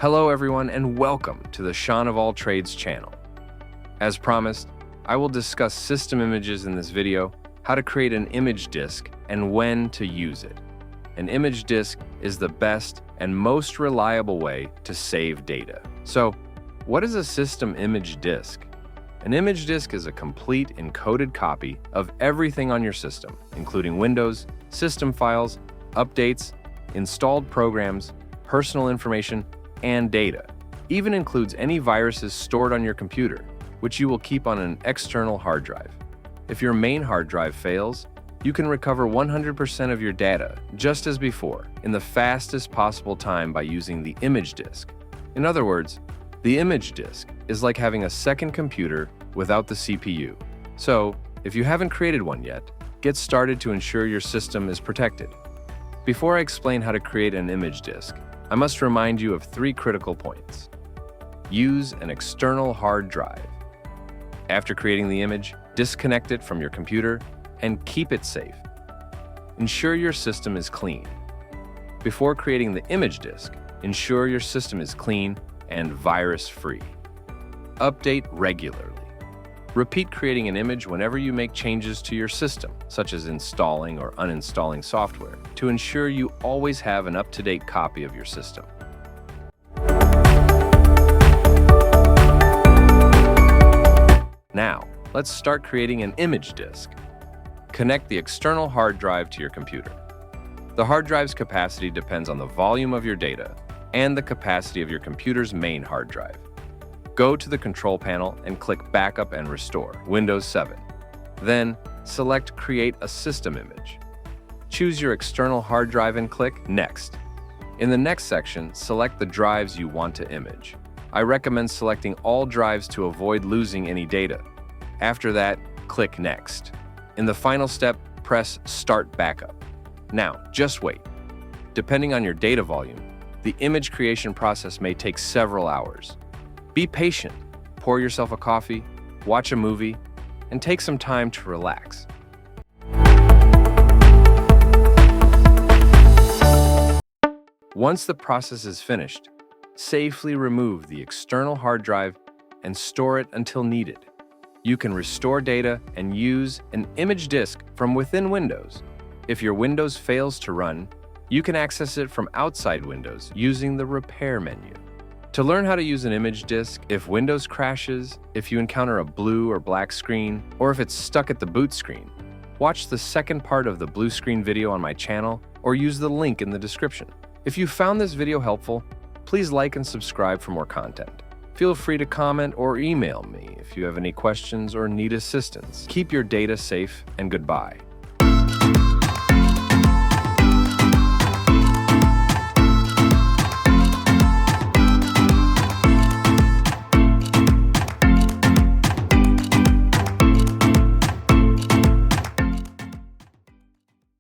Hello everyone and welcome to the Shon of All Trades channel. As promised, I will discuss system images in this video, how to create an image disk, and when to use it. An image disk is the best and most reliable way to save data. So, what is a system image disk? An image disk is a complete encoded copy of everything on your system, including Windows, system files, updates, installed programs, personal information, and data. Even includes any viruses stored on your computer, which you will keep on an external hard drive. If your main hard drive fails, you can recover 100% of your data, just as before, in the fastest possible time by using the image disk. In other words, the image disk is like having a second computer without the CPU. So, if you haven't created one yet, get started to ensure your system is protected. Before I explain how to create an image disk, I must remind you of 3 critical points. Use an external hard drive. After creating the image, disconnect it from your computer and keep it safe. Ensure your system is clean. Before creating the image disk, ensure your system is clean and virus-free. Update regularly. Repeat creating an image whenever you make changes to your system, such as installing or uninstalling software, to ensure you always have an up-to-date copy of your system. Now, let's start creating an image disk. Connect the external hard drive to your computer. The hard drive's capacity depends on the volume of your data and the capacity of your computer's main hard drive. Go to the control panel and click Backup and Restore, Windows 7. Then, select Create a System Image. Choose your external hard drive and click Next. In the next section, select the drives you want to image. I recommend selecting all drives to avoid losing any data. After that, click Next. In the final step, press Start Backup. Now, just wait. Depending on your data volume, the image creation process may take several hours. Be patient, pour yourself a coffee, watch a movie, and take some time to relax. Once the process is finished, safely remove the external hard drive and store it until needed. You can restore data and use an image disk from within Windows. If your Windows fails to run, you can access it from outside Windows using the Repair menu. To learn how to use an image disk, if Windows crashes, if you encounter a blue or black screen, or if it's stuck at the boot screen, watch the second part of the blue screen video on my channel or use the link in the description. If you found this video helpful, please like and subscribe for more content. Feel free to comment or email me if you have any questions or need assistance. Keep your data safe and goodbye.